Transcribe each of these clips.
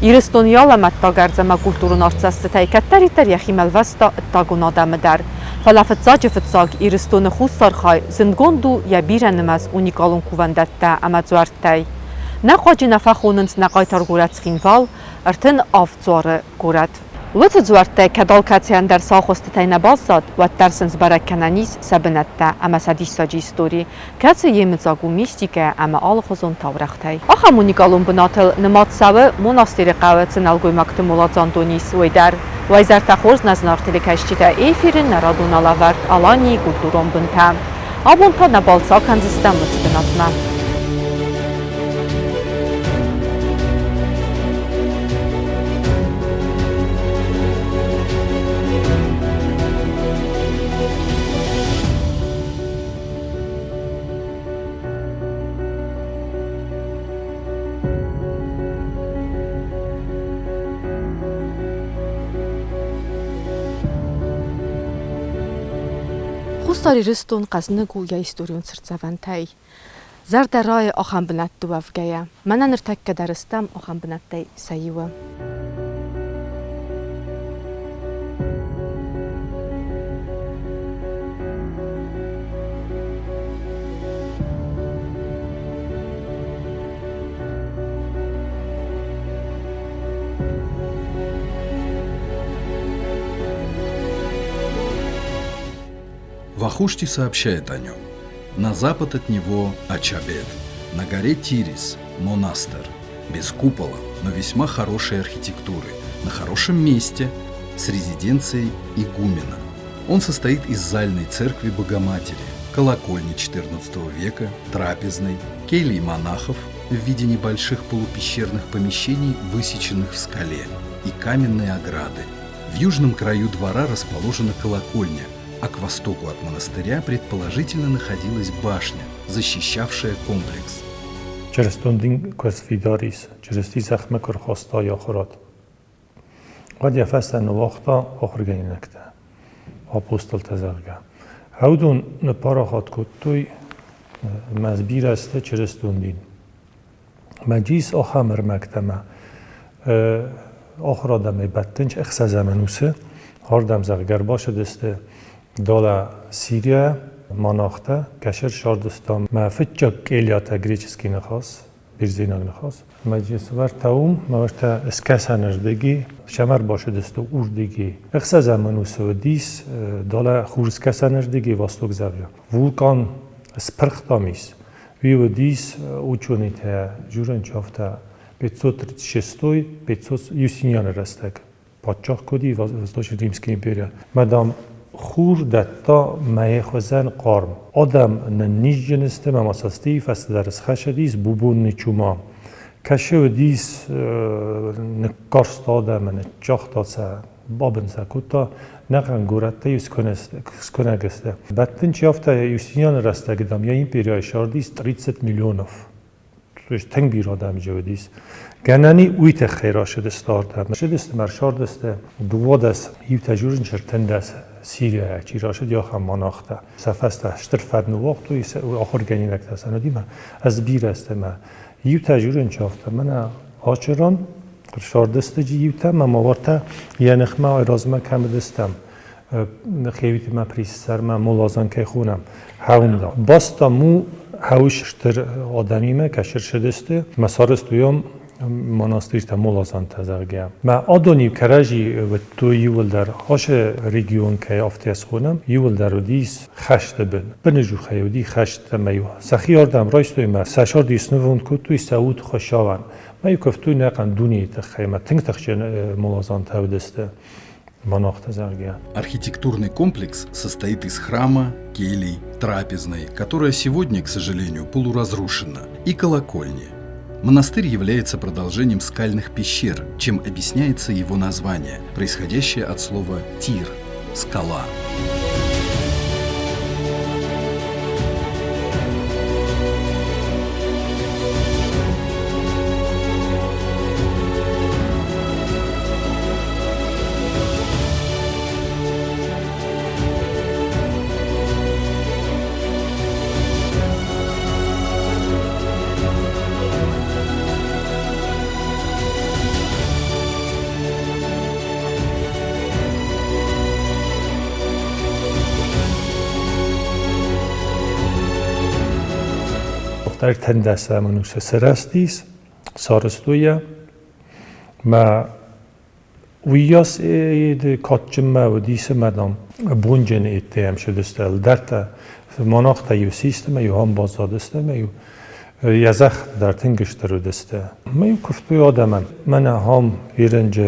Իրստոնյալը մատտագարձամա կուլտուրուն արծաստտայ կատարիտար յախիմալվաստա ըտտագունադա մդար։ Ֆալաֆծաջը ֆծակ իրստոնը խուսարխայ զնգոնդու յաբիրա նմազ ունիկալուն կուվանդատտա ամածուարտայ։ Նախաջի նավախոննց նaqայտար գուրացխին վալ, արդեն ավծորը գուրատ։ Լոծը ձուարտայ կադալկացիան դար սաղոստտայնաբազատ, վատ դարսնց բարակյանանիս սաբնատտա ամասադիսաջի իստորի, կացը եմծագու միստիկա ամա ալը խոզոն տավրախտայ։ Ախամ ունիկալուն բնատել նմատսավը մոնաստիրի qavë ծնալգոյ մակտը մոլած Անտոնիս ուեդար, վայզարտախորզ նազնարտելի կաշտիտա էյֆիրին նարադունալավար ալանի կուլտուրոն բնտա։ Աբոնտա նաբալցակ հանձստան մծը բնատմա։ Խուստարի ռստոն qazնգու յա իստորիոն ծրծավանթայ։ Զարդարայ ախան բնատտու ավգայա։ Մանան ըրտակ կդարստամ ախան բնատտայ սայիվը։ Вахушти сообщает о нем. На запад от него Ачабед, на горе Тирис, монастырь, без купола, но весьма хорошей архитектуры, на хорошем месте, с резиденцией игумена. Он состоит из зальной церкви Богоматери, колокольни XIV века, трапезной, келий монахов в виде небольших полупещерных помещений, высеченных в скале, и каменной ограды. В южном краю двора расположена колокольня, а к востоку от монастыря предположительно находилась башня, защищавшая комплекс. Через тундин косфидарис, через тисах мекор хоста я хорат. قد يفسن وقتا آخر گنی نکته. آپوستل تزرگه. هودون نپارا خود کتوی مزبیر است چرس توندین. مجیس آخمر مکتمه. آخر آدم بدتنج اخص زمنوسه. هردم زرگر باشه دسته. دالا سیریا مناخته کشر شاردستان مفچا کلیاتا گریچسکی نخواست بیرزیناگ نخواست مجلس ورتاوم مورتا اسکاسا نردگی شمر باشه دستو اوردگی اخصا زمانو سودیس دالا خورسکاسا نردگی واستوک زاویا وولکان سپرختامیس ویو دیس اوچونیتا جورن چافتا 536 500 یوسینیان رستگ پادشاه کدی وزداش ریمسکی ایمپریا مدام خور دتا میخوزن قارم آدم نیج جنسته مماسستی فست درس خشدیس بوبون نچوما کشو دیس نکارست آدم نچاخت سا بابن سکوتا نقن گورته یوسکنگسته بدتن چیافته یوسینیان رسته گدام یا ایمپریای شاردیس 30 میلیونوف توش تنگ بیر آدم جودیس گنانی اویت خیرا شده ستارده شدست مرشار دسته دوادس یو تجورن شرطن دست سیریا چی راشد یا خم مناخته سفسته شتر فدن وقت و آخر گنی نکته سندی من از بیر است من یو تجورن چافته من آچران شاردسته جی یو تا من موارته یه نخمه ایرازمه کم دستم خیویت من پریس سر من ملازن که خونم هون دا باستا مو هاوش شتر آدمیمه کشر شدسته مسارست دویم مناستیش تا ملازن تزرگیم. ما آدونی کراجی و تو یول در آش ریگیون که آفتیس خونم یول در ودیس خشت بنجو خیودی خشت میو. سخیار دم رایستوی ما سشار دیس نوون کتوی سعود خوشاون. ما یکفتوی نکن دونی تخیمه تنگ تخشن ملازن تودسته. Архитектурный комплекс состоит из храма, келий, трапезной, которая сегодня, к сожалению, полуразрушена, и колокольни. Монастырь является продолжением скальных пещер, чем объясняется его название, происходящее от слова «тир» – «скала». дохтар тендаса мануса сарастис, сарастуя, ма ویاس اید کاتچم و دیس مدام بونجن ایتام شدستال درتا مناخت یو سیستم یو هم بازادسته یو یزخ در تنگشتر دسته میو کفتوی آدمم من هم ایرنج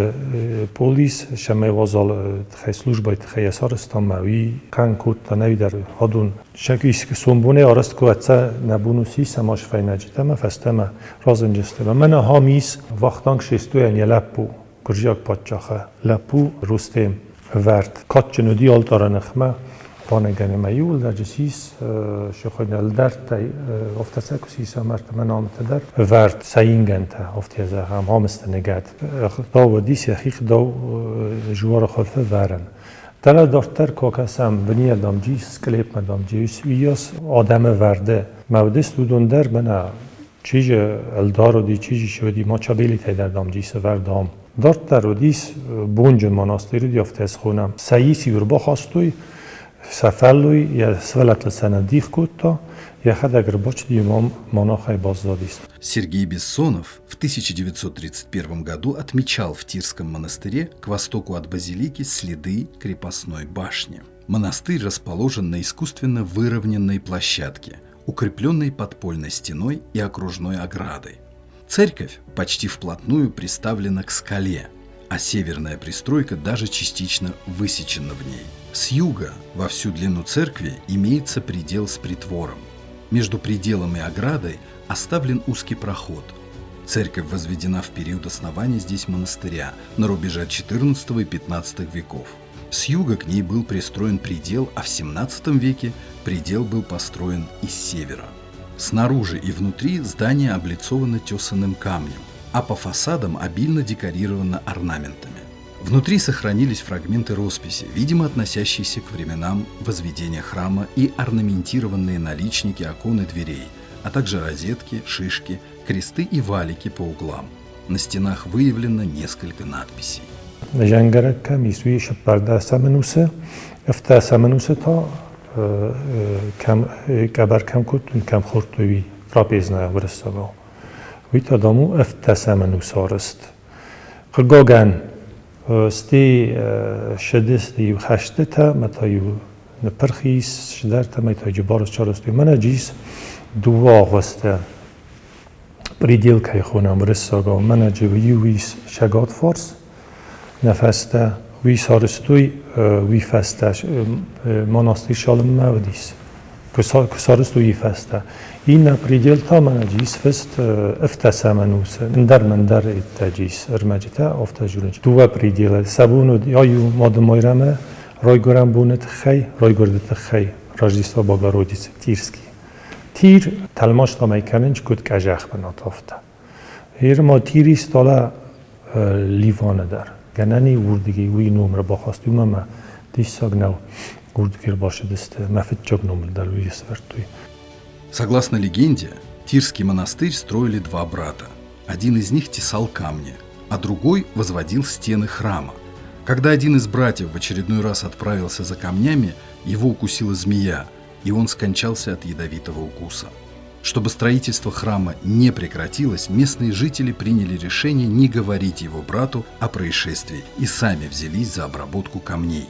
پلیس شمی وازال تخی سلوجبای تخی سارستان موی کن کود تا نوی در هادون شکیس که سنبونه آرست که اتسا نبونو سی سماش فی نجتم فستم رازنجسته من همیس وقتانک شستوی ان یلپو گرجاک پادشاه لپو رستم ورد کاتچنو دی آلتارنخمه پانگانی میول در جسیس شخوی در تا افتسه کسیس مرد من آمده در ورد سینگن تا افتیازه هم همست نگد دا و دیس یخیق دا جوار خلفه ورن در دارتر کاکسم بنی دام جیس کلیپ مدام جیس ویاس آدم ورده مودست دودون در بنا چیج الدار و دی چیجی شدی ما چابیلی تای در دام جیس وردام دارتر و دیس بونج مناستری دیافته از خونم سییسی وربا خواستوی سفلوی یا سفلت لسندیخ کتا یا خد اگر باچ دیمام монахай баззадист. Сергей Бессонов в 1931 году отмечал в Тирском монастыре к востоку от базилики следы крепостной башни. Монастырь расположен на искусственно выровненной площадке, укрепленной подпольной стеной и окружной оградой. Церковь почти вплотную приставлена к скале, а северная пристройка даже частично высечена в ней. С юга во всю длину церкви имеется предел с притвором. Между пределом и оградой оставлен узкий проход. Церковь возведена в период основания здесь монастыря на рубеже XIV и XV веков. С юга к ней был пристроен предел, а в XVII веке предел был построен из севера. Снаружи и внутри здание облицовано тесаным камнем, а по фасадам обильно декорировано орнаментами. Внутри сохранились фрагменты росписи, видимо относящиеся к временам возведения храма, и орнаментированные наличники окон и дверей, а также розетки, шишки, кресты и валики по углам. На стенах выявлено несколько надписей. ستی شدست دیو خشته تا متایو نپرخیس شدر تا متای جبارس چارستی من جیس دوا وسته پریدیل که خونم رساگا من جویی ویس شگات فارس نفسته وی سارستوی وی فستش مناستی شالم مودیس کسارستوی فسته این پریدیل تا من جیس فست افتسه منوس من در اتجیس ارمجته افته جورنج دو پریدیل سبونو یایو مادمایرمه رای گرم بونت خی رای گردت خی راجیستا باگارودیس تیرسکی تیر تلماش تا میکننج کد کجخ بناتافته هیر ما تیریست تالا لیوانه در گنانی وردگی وی نمره باخواستی ما دیش ساگ نو وردگیر باشه دسته مفت جاگ نمره در وی سورتوی. Согласно легенде, Тирский монастырь строили два брата. Один из них тесал камни, а другой возводил стены храма. Когда один из братьев в очередной раз отправился за камнями, его укусила змея, и он скончался от ядовитого укуса. Чтобы строительство храма не прекратилось, местные жители приняли решение не говорить его брату о происшествии и сами взялись за обработку камней.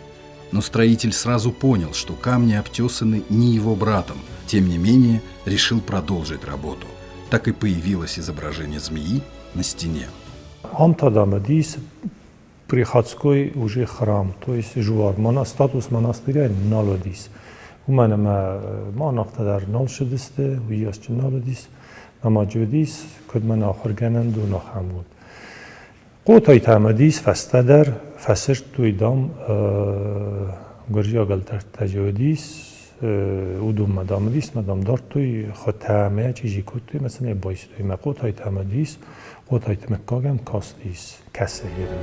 Но строитель сразу понял, что камни обтесаны не его братом. Тем не менее, решил продолжить работу. Так и появилось изображение змеи на стене. Амтадамадис приходской уже храм, то есть жуар, статус монастыря налодис. У меня монахтадар нал шедисте, у ясч налодис, намаджудис, код мен ахрганан до нахамуд. قوتای تمدیس فسته در فسر توی دام گرجا گلتر تجاودیس او دوم مدامدیس مدام دار توی خود تمه چیزی کود توی مثلا بایست توی ما قوتای تمدیس قوتای تمکاگم کاستیس کسه هیرم.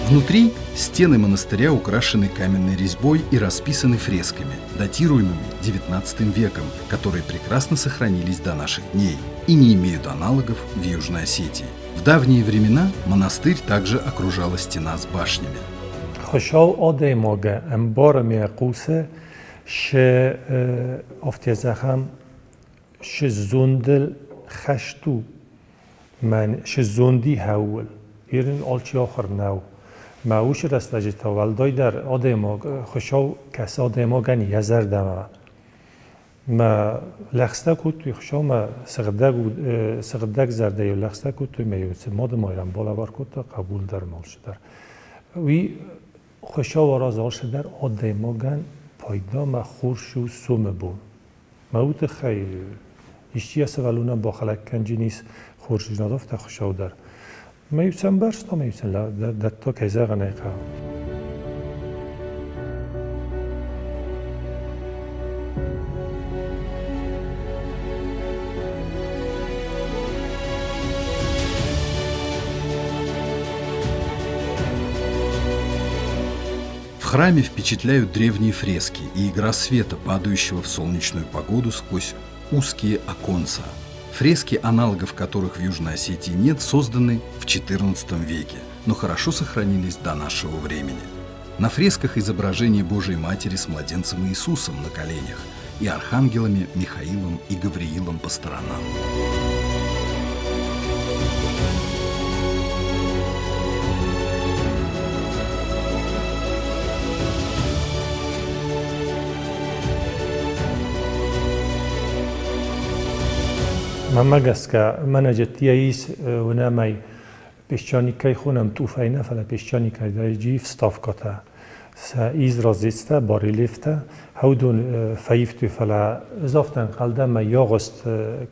Внутри стены монастыря украшены каменной резьбой и расписаны фресками, датируемыми XIX веком, которые прекрасно сохранились до наших дней и не имеют аналогов в Южной Осетии. В давние времена монастырь также окружала стена с башнями. خشاو آده ماگه انبار میقوسه شه افتیزخم شه زندل خشتو من شه زندی هول ایرین آلچی آخر نو معوش رستجی تولدای در آده ماگه خشاو کس آده ماگه یزر دمه ما لخسته کود توی خشاو ما سقدک زرده یا لخسته کود توی میوچه ماد مایرم بالا بار کود تا قبول در مال شدر وی خشاو آراز آل شدر آده ماگن پایدا ما خورش و سوم بون ما اوت خیلی ایشتی هست ولونا با خلق کنجی نیست خورشی ندافت خشاو در میوچم برش تا میوچم در تا کیزه غنیقه В храме впечатляют древние фрески и игра света, падающего в солнечную погоду сквозь узкие оконца. Фрески, аналогов которых в Южной Осетии нет, созданы в XIV веке, но хорошо сохранились до нашего времени. На фресках изображение Божией Матери с младенцем Иисусом на коленях и архангелами Михаилом и Гавриилом по сторонам. من مگس که من جدیه ایس و نمی پیشانی که خونم توفینه فلا پیشانی که دای جیف ستاف کتا سا ایز رازیسته باری لیفته هودون فیفتو فلا اضافتن قلده ما یاغست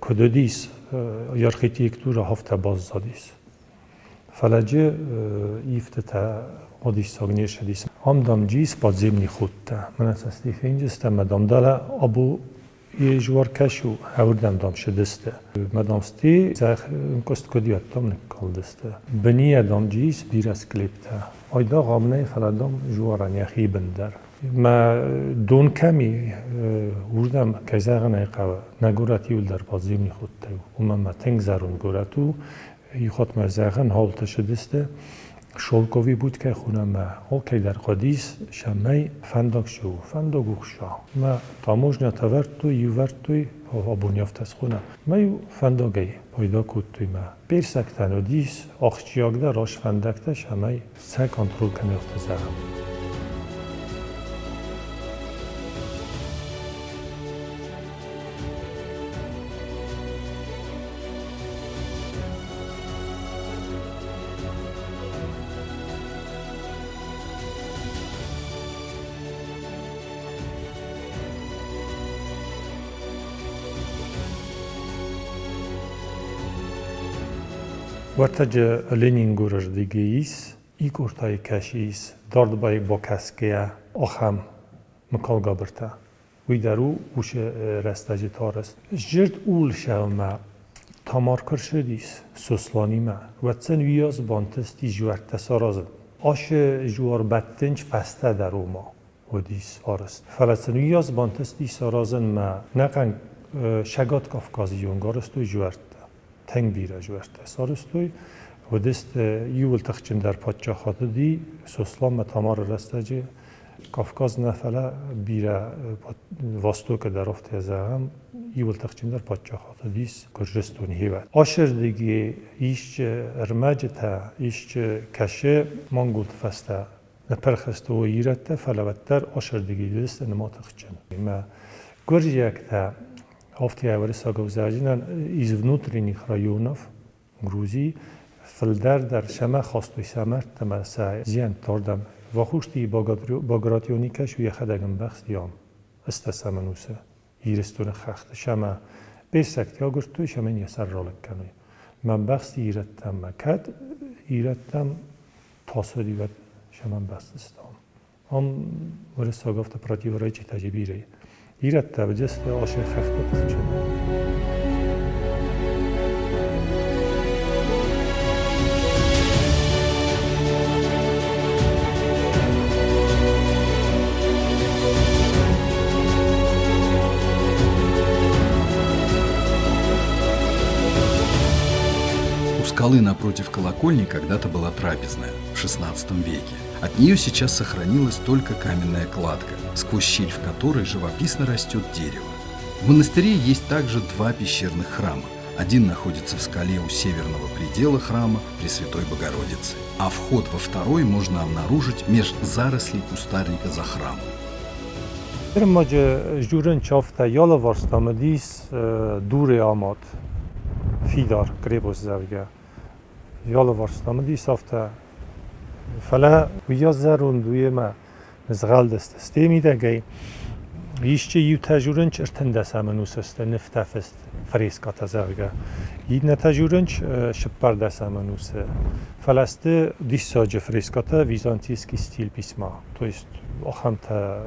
کدودیس یارخیتی اکتور هفته باز زادیس فلا جه ایفته تا قدیش ساگنیر شدیس هم دام جیس با زمینی خود تا من از استیفه اینجسته مدام داله ابو یه جوار کشو هوردم دام شدسته مدام ستی زخ کست کدیات دام نکال دسته بنیه دام جیس بیرس کلیپته آیدا غامنه فلادام جواران یخی بندر ما دون کمی وردم کیزاغ نیقه نگوراتی ول در بازیمی خود تیو و من تنگ زرون گوراتو یخوت مزاغن حالت شدسته شولکوی بود که خونم ما اوکی در قدیس شمی فندق شو فندق گوشا ما تاموج نتورد تو یورد توی آبونیافت از خونه ما یو فندقی پیدا کود توی ما بیر سکتن و دیس آخچیاگ در راش فندقت شمی سه کنترل کنیافت زرم ورتج لینین گورش دیگه ایس ای گورتای کشیس دارد بای با کسکه آخم مکال گابرتا وی درو وش رستجی تارست جرد اول شوما تامار کرشدیس سوسلانی ما واتسن ویاز بانتستی جوارت سارازن آش جوار بدتنج فسته در اوما ودیس آرست فلسطین ویاز بانتستی سارازن ما نقن شگات کافکازیون گارستوی جوارت تنگ بیره جوارت سارستوی و دست یول تخچن در پادشاه خاطر دی سوسلام تامار رستجی کافکاز نفله بیره واسطو که در افته زهم یول تخچن در پادشاه خاطر دیس گرجستونی هیوید آشر دیگه ایش ارمج تا ایش کشه مانگول تفسته نپرخست و ایرت فلوتر آشر دیگه دست نما تخچن ما گرج یک تا هفته اولی ساگو زاجینن از внутренних районов Грузии فلدر در شمه خواستوی سمر تمسا زیان تاردم و خوشتی باگراتیونی کش و یخدگم بخش دیام استسمنوسه ایرستون خخت شمه بیسکتی ها گرتوی شمه نیسر رالک کنوی من بخشی ایرتم مکد ایرتم تاسودی و شمه بستستان هم ولی ساگفت پراتی ورای چی تجیبیره ایرت به جست آشه خفته تخچنه скалы напротив колокольни когда-то была трапезная в XVI веке. От нее сейчас сохранилась только каменная кладка, сквозь щель в которой живописно растет дерево. В монастыре есть также два пещерных храма. Один находится в скале у северного предела храма Пресвятой Богородицы, а вход во второй можно обнаружить меж зарослей кустарника за храмом. Macie żuren czofta jala warstamedis dure amat fidar grebos zerga jala warstamedis afta fala ويازرون دوی ما مزغال دست استیمی دگی یشچه یو تجورنچ ارتندس همنوس است نفتفست فریسکات زرگا ید نتجورنچ شپر دست همنوس فلسته دیساج فریسکات ویزانتیسکی ستیل پیسما تو است آخم تا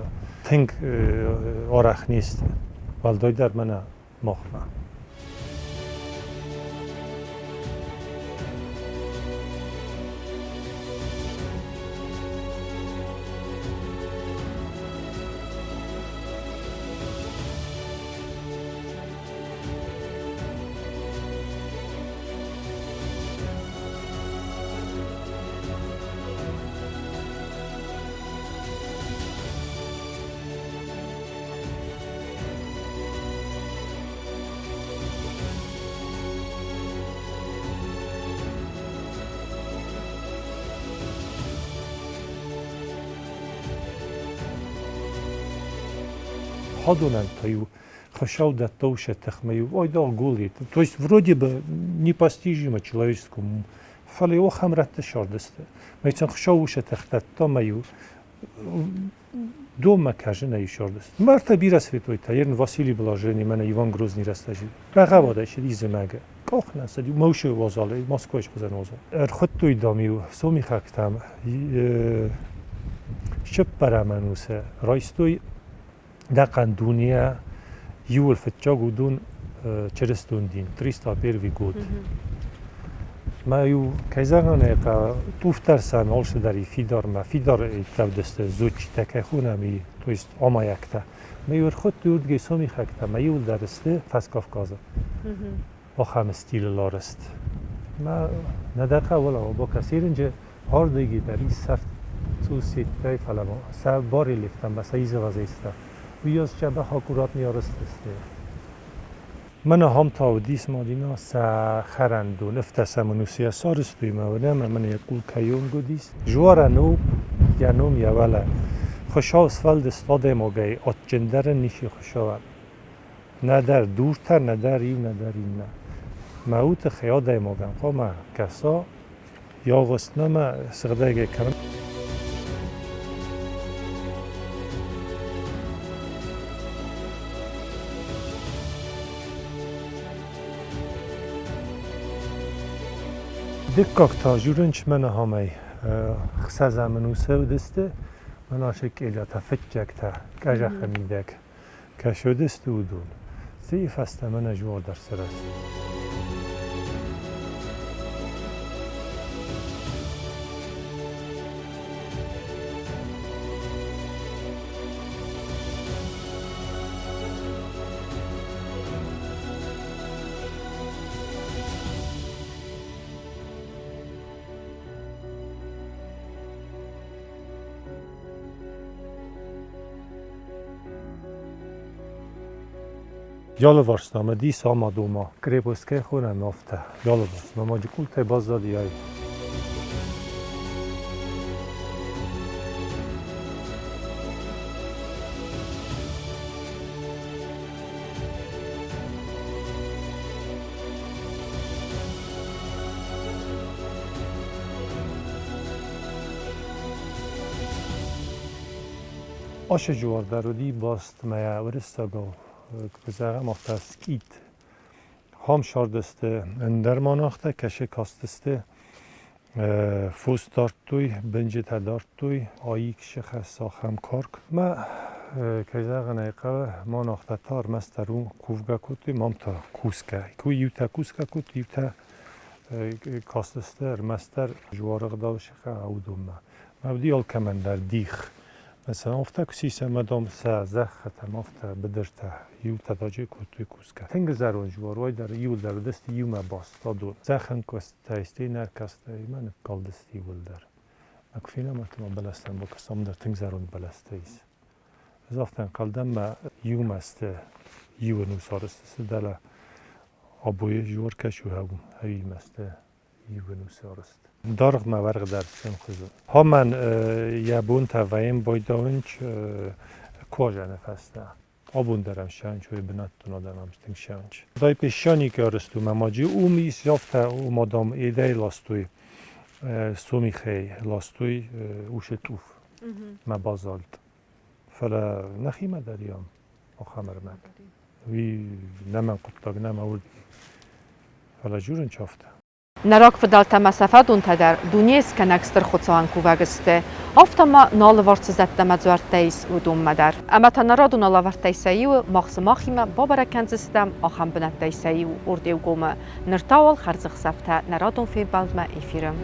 تنگ آرخ نیست والدای در من مخمه Ходунан таю хошау да тоуше тахмаю ой да гули то есть вроде бы непостижимо человеческому фали о хамрат шардсте мечен хошау уше тахтат тамаю дома кажена и шардст марта бира святой таерн Василий Блаженный мен Иван Грозный растажи рагавада шди змага кохна сади моше вазале Москваш бузаноза خودتوی دامیو سومی خاکتم شب برامنوسه رایستوی دقن دنیا یول فتچاگو دون چرستون دین 301 گود ما یو کیزانه که توفتر سن آلش داری فیدار ما فیدار ایتاب دست زوچ تکه خونه می تویست آما یکتا ما یور خود دوردگی سومی خاکتا ما یول درسته فس کافکازه آخام استیل لارست ما ندقه ولا با کسیر اینجا هاردگی داری سفت سوسی تای فلما سه باری لیفتم بس ایزه وزیسته ویاز شبه حکورات نیارست است من هم تاودیس مادینا سه خرندون افتسه منوسیه سارستوی مونه من یکول کیون گودیس جوار نو یا نوم یا وله خوشا اسفال دستاده موگه ات جندر نیشی خوشا نه در دورتر نه در این نه در این نه موت خیاده موگم خب ما کسا یا وستنما سغدگه کرم دکاک تا جورنچ من همی خسا زمنوسه و دسته من آشک ایلاتا فتجک تا کجا خمیدک کشو دسته و دون زیف است من جوار در سرست یالوارست آمدی ساما دوما گریبوسکه خورم افته یالوارست ما جکول تی باز دادی ای آش جوار درودی باست میا ورستگو گذرم آفتاسکیت هم شاردسته اندرماناخته کشه کاستسته فوس دارتوی بنجه تدارتوی آییک شخص ساخم کارک ما کجاغن ایقا ماناخته تار مسترون کوفگا کتی مامتا کوسکه کوی یوتا کوسکه کتی یوتا کاستسته مستر جوارق داوشخه او دومه مبدی آل کمن در دیخ مثلا افتا کسیسه مدام سه زخته افتا بدرته یو تداجه کتوی کوسکه تنگ زرون جوار در یو در دست یو مباست تا دور زخن کست تایستی نرکسته من کال دستی ول در مکفینا مرتما بلستن با کسام در تنگ زرون بلسته ایست اضافتن قلدم ما یو مسته یو نوسارسته دل آبوی جوار کشو هایی مسته یو نوسارست دارغ ما ورق در سن خزون ها من یابون توایم بایداونچ کواجه نفسته آبون درم شنج وی بناتون آدم همستنگ شنج دای پیشانی که آرستو مماجی او میس یافته او مادام ایده لاستوی سومی خی لاستوی اوش توف ما بازالد فلا نخیمه داریم آخامر مک وی نمن قطاق نمه فلا جورن چافته Нарок федалта масафадун тадар дуньес канакстер хуцаан кувагсте автома налварцзатта мазуартайс удум мадар амата народу налавартайсаю махсмахима бабараканзстам ахам бнаттайсаю урдевгома нертавал харзыхсафта народун фебалма эфирем